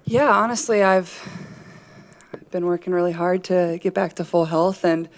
Yeah, honestly, I've been working really hard to get back to full health, and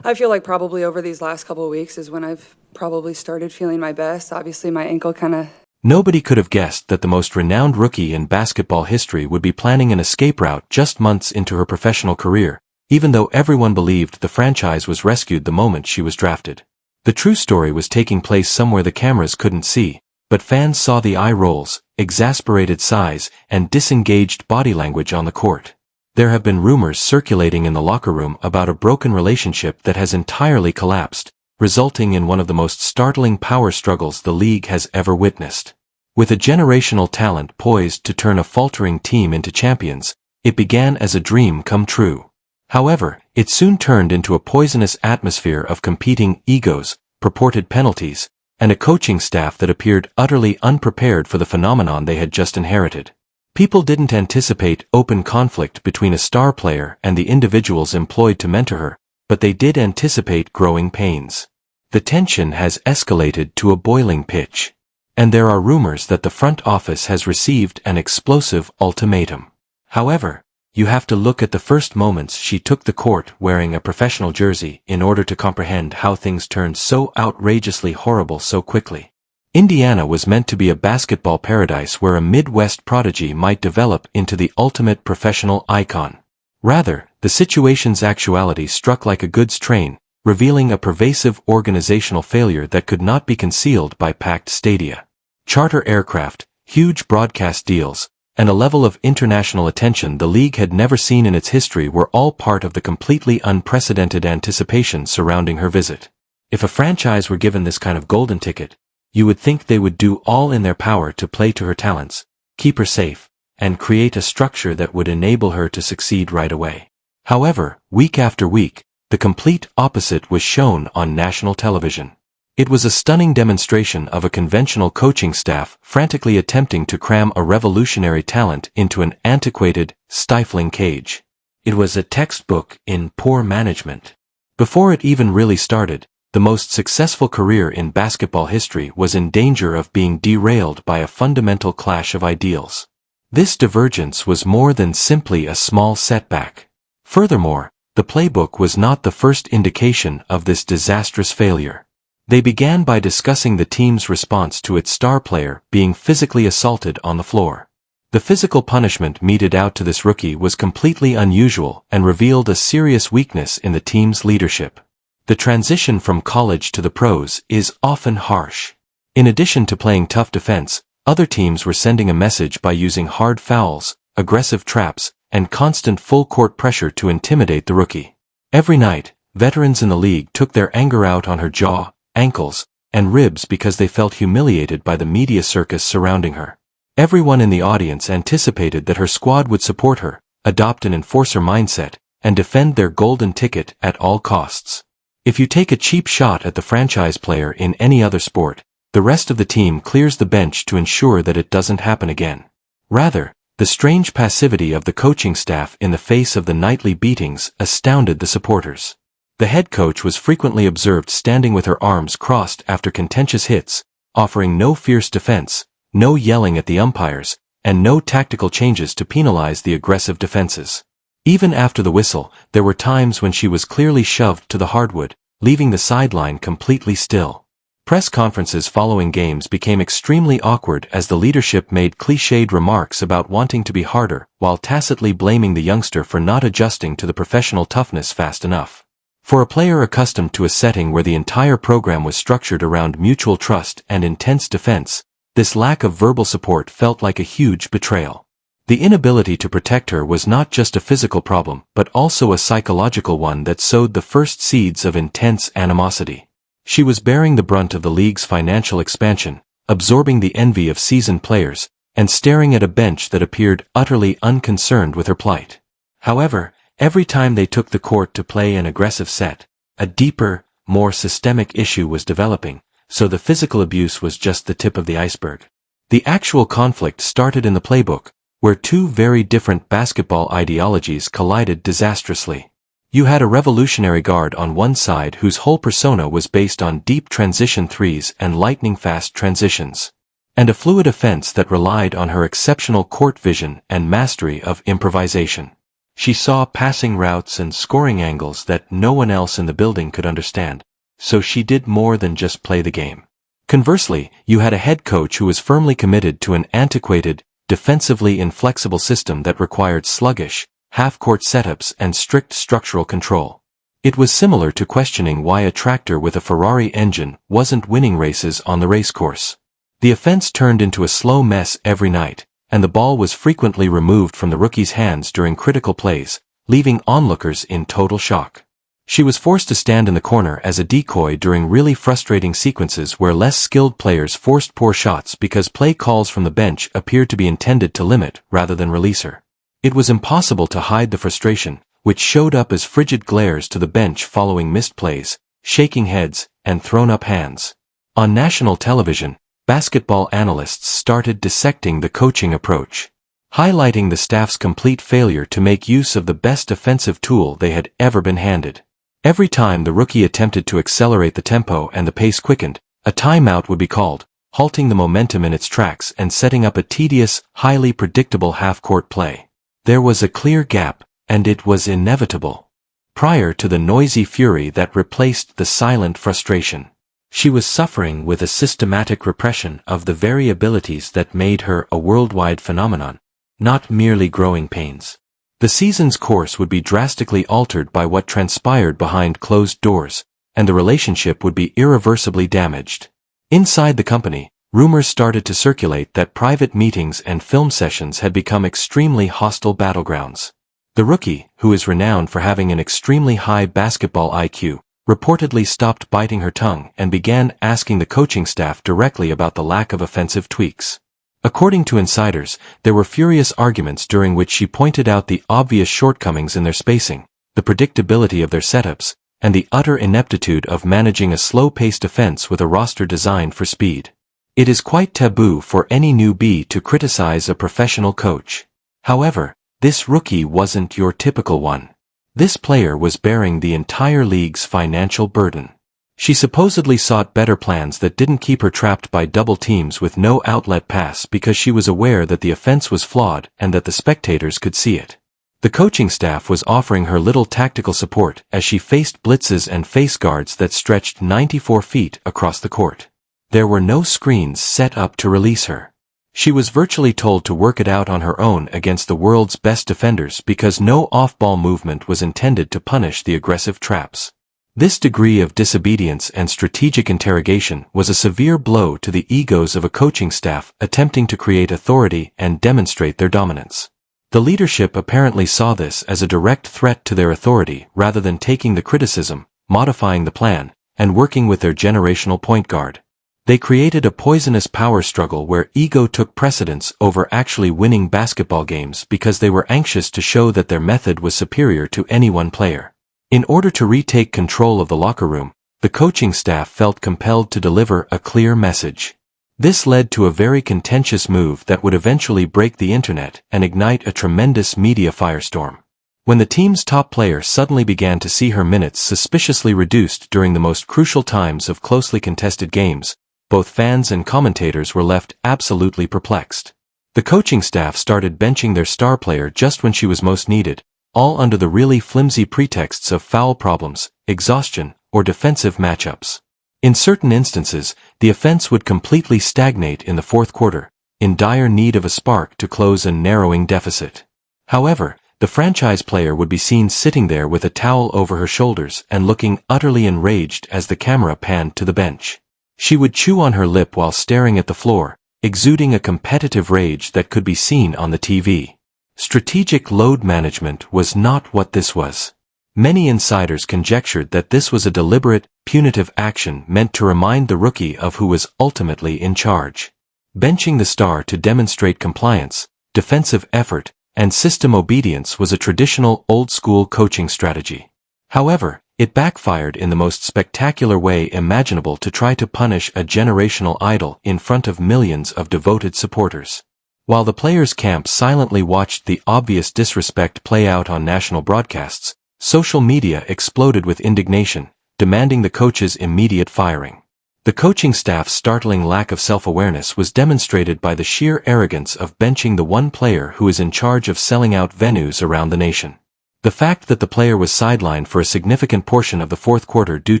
I feel like probably over these last couple of weeks is when I've probably started feeling my best. Obviously, my ankle kind of. Nobody could have guessed that the most renowned rookie in basketball history would be planning an escape route just months into her professional career, even though everyone believed the franchise was rescued the moment she was drafted. The true story was taking place somewhere the cameras couldn't see, but fans saw the eye rolls, exasperated sighs, and disengaged body language on the court. There have been rumors circulating in the locker room about a broken relationship that has entirely collapsed, resulting in one of the most startling power struggles the league has ever witnessed. With a generational talent poised to turn a faltering team into champions, it began as a dream come true. However, it soon turned into a poisonous atmosphere of competing egos, purported penalties, and a coaching staff that appeared utterly unprepared for the phenomenon they had just inherited. People didn't anticipate open conflict between a star player and the individuals employed to mentor her, but they did anticipate growing pains. The tension has escalated to a boiling pitch. And there are rumors that the front office has received an explosive ultimatum. However, you have to look at the first moments she took the court wearing a professional jersey in order to comprehend how things turned so outrageously horrible so quickly. Indiana was meant to be a basketball paradise where a Midwest prodigy might develop into the ultimate professional icon. Rather, the situation's actuality struck like a goods train, revealing a pervasive organizational failure that could not be concealed by packed stadia. Charter aircraft, huge broadcast deals, and a level of international attention the league had never seen in its history were all part of the completely unprecedented anticipation surrounding her visit. If a franchise were given this kind of golden ticket, you would think they would do all in their power to play to her talents, keep her safe, and create a structure that would enable her to succeed right away. However, week after week, the complete opposite was shown on national television. It was a stunning demonstration of a conventional coaching staff frantically attempting to cram a revolutionary talent into an antiquated, stifling cage. It was a textbook in poor management. Before it even really started, the most successful career in basketball history was in danger of being derailed by a fundamental clash of ideals. This divergence was more than simply a small setback. Furthermore, the playbook was not the first indication of this disastrous failure. They began by discussing the team's response to its star player being physically assaulted on the floor. The physical punishment meted out to this rookie was completely unusual and revealed a serious weakness in the team's leadership. The transition from college to the pros is often harsh. In addition to playing tough defense, other teams were sending a message by using hard fouls, aggressive traps, and constant full-court pressure to intimidate the rookie. Every night, veterans in the league took their anger out on her jaw, ankles, and ribs because they felt humiliated by the media circus surrounding her. Everyone in the audience anticipated that her squad would support her, adopt an enforcer mindset, and defend their golden ticket at all costs. If you take a cheap shot at the franchise player in any other sport, the rest of the team clears the bench to ensure that it doesn't happen again. Rather, the strange passivity of the coaching staff in the face of the nightly beatings astounded the supporters. The head coach was frequently observed standing with her arms crossed after contentious hits, offering no fierce defense, no yelling at the umpires, and no tactical changes to penalize the aggressive defenses. Even after the whistle, there were times when she was clearly shoved to the hardwood, leaving the sideline completely still. Press conferences following games became extremely awkward as the leadership made cliched remarks about wanting to be harder, while tacitly blaming the youngster for not adjusting to the professional toughness fast enough. For a player accustomed to a setting where the entire program was structured around mutual trust and intense defense, this lack of verbal support felt like a huge betrayal. The inability to protect her was not just a physical problem, but also a psychological one that sowed the first seeds of intense animosity. She was bearing the brunt of the league's financial expansion, absorbing the envy of seasoned players, and staring at a bench that appeared utterly unconcerned with her plight. However, every time they took the court to play an aggressive set, a deeper, more systemic issue was developing, so the physical abuse was just the tip of the iceberg. The actual conflict started in the playbook, where two very different basketball ideologies collided disastrously. You had a revolutionary guard on one side whose whole persona was based on deep transition threes and lightning-fast transitions. and a fluid offense that relied on her exceptional court vision and mastery of improvisation. She saw passing routes and scoring angles that no one else in the building could understand, so she did more than just play the game. Conversely, you had a head coach who was firmly committed to an antiquated, defensively inflexible system that required sluggish, half-court setups and strict structural control. It was similar to questioning why a tractor with a Ferrari engine wasn't winning races on the racecourse. The offense turned into a slow mess every night, and the ball was frequently removed from the rookie's hands during critical plays, leaving onlookers in total shock. She was forced to stand in the corner as a decoy during really frustrating sequences where less skilled players forced poor shots because play calls from the bench appeared to be intended to limit rather than release her. It was impossible to hide the frustration, which showed up as frigid glares to the bench following missed plays, shaking heads, and thrown-up hands. On national television, basketball analysts started dissecting the coaching approach, highlighting the staff's complete failure to make use of the best offensive tool they had ever been handed. Every time the rookie attempted to accelerate the tempo and the pace quickened, a timeout would be called, halting the momentum in its tracks and setting up a tedious, highly predictable half-court play. There was a clear gap, and it was inevitable. Prior to the noisy fury that replaced the silent frustration, she was suffering with a systematic repression of the very abilities that made her a worldwide phenomenon, not merely growing pains. The season's course would be drastically altered by what transpired behind closed doors, and the relationship would be irreversibly damaged. Inside the company, rumors started to circulate that private meetings and film sessions had become extremely hostile battlegrounds. The rookie, who is renowned for having an extremely high basketball IQ, reportedly stopped biting her tongue and began asking the coaching staff directly about the lack of offensive tweaks. According to insiders, there were furious arguments during which she pointed out the obvious shortcomings in their spacing, the predictability of their setups, and the utter ineptitude of managing a slow-paced offense with a roster designed for speed. It is quite taboo for any newbie to criticize a professional coach. However, this rookie wasn't your typical one. This player was bearing the entire league's financial burden. She supposedly sought better plans that didn't keep her trapped by double teams with no outlet pass because she was aware that the offense was flawed and that the spectators could see it. The coaching staff was offering her little tactical support as she faced blitzes and face guards that stretched 94 feet across the court. There were no screens set up to release her. She was virtually told to work it out on her own against the world's best defenders because no off-ball movement was intended to punish the aggressive traps. This degree of disobedience and strategic interrogation was a severe blow to the egos of a coaching staff attempting to create authority and demonstrate their dominance. The leadership apparently saw this as a direct threat to their authority rather than taking the criticism, modifying the plan, and working with their generational point guard. They created a poisonous power struggle where ego took precedence over actually winning basketball games because they were anxious to show that their method was superior to any one player. In order to retake control of the locker room, the coaching staff felt compelled to deliver a clear message. This led to a very contentious move that would eventually break the internet and ignite a tremendous media firestorm. When the team's top player suddenly began to see her minutes suspiciously reduced during the most crucial times of closely contested games, both fans and commentators were left absolutely perplexed. The coaching staff started benching their star player just when she was most needed, all under the really flimsy pretexts of foul problems, exhaustion, or defensive matchups. In certain instances, the offense would completely stagnate in the fourth quarter, in dire need of a spark to close a narrowing deficit. However, the franchise player would be seen sitting there with a towel over her shoulders and looking utterly enraged as the camera panned to the bench. She would chew on her lip while staring at the floor, exuding a competitive rage that could be seen on the TV. Strategic load management was not what this was. Many insiders conjectured that this was a deliberate, punitive action meant to remind the rookie of who was ultimately in charge. Benching the star to demonstrate compliance, defensive effort, and system obedience was a traditional old-school coaching strategy. However, it backfired in the most spectacular way imaginable to try to punish a generational idol in front of millions of devoted supporters. While the players' camp silently watched the obvious disrespect play out on national broadcasts, social media exploded with indignation, demanding the coach's immediate firing. The coaching staff's startling lack of self-awareness was demonstrated by the sheer arrogance of benching the one player who is in charge of selling out venues around the nation. The fact that the player was sidelined for a significant portion of the fourth quarter due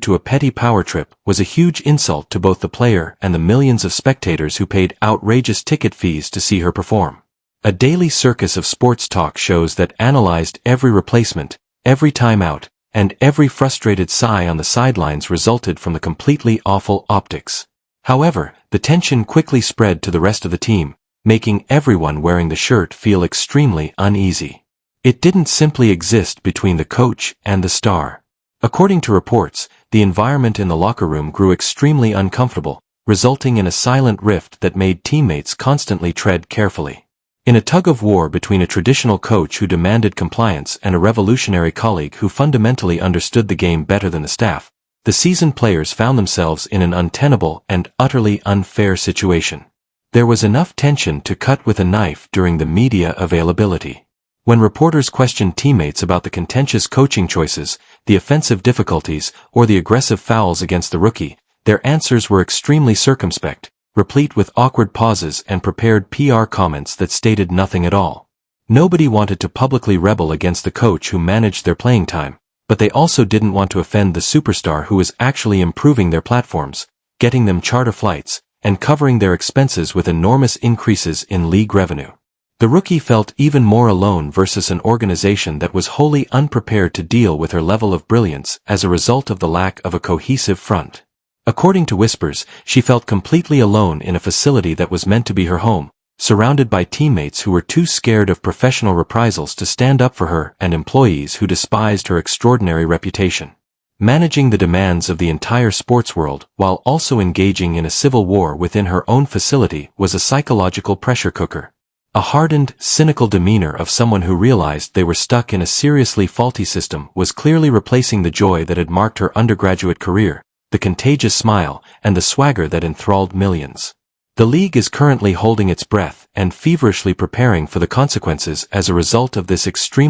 to a petty power trip was a huge insult to both the player and the millions of spectators who paid outrageous ticket fees to see her perform. A daily circus of sports talk shows that analyzed every replacement, every timeout, and every frustrated sigh on the sidelines resulted from the completely awful optics. However, the tension quickly spread to the rest of the team, making everyone wearing the shirt feel extremely uneasy. It didn't simply exist between the coach and the star. According to reports, the environment in the locker room grew extremely uncomfortable, resulting in a silent rift that made teammates constantly tread carefully. In a tug-of-war between a traditional coach who demanded compliance and a revolutionary colleague who fundamentally understood the game better than the staff, the seasoned players found themselves in an untenable and utterly unfair situation. There was enough tension to cut with a knife during the media availability. When reporters questioned teammates about the contentious coaching choices, the offensive difficulties, or the aggressive fouls against the rookie, their answers were extremely circumspect, replete with awkward pauses and prepared PR comments that stated nothing at all. Nobody wanted to publicly rebel against the coach who managed their playing time, but they also didn't want to offend the superstar who was actually improving their platforms, getting them charter flights, and covering their expenses with enormous increases in league revenue. The rookie felt even more alone versus an organization that was wholly unprepared to deal with her level of brilliance as a result of the lack of a cohesive front. According to whispers, she felt completely alone in a facility that was meant to be her home, surrounded by teammates who were too scared of professional reprisals to stand up for her and employees who despised her extraordinary reputation. Managing the demands of the entire sports world while also engaging in a civil war within her own facility was a psychological pressure cooker. A hardened, cynical demeanor of someone who realized they were stuck in a seriously faulty system was clearly replacing the joy that had marked her undergraduate career, the contagious smile, and the swagger that enthralled millions. The league is currently holding its breath and feverishly preparing for the consequences as a result of this extreme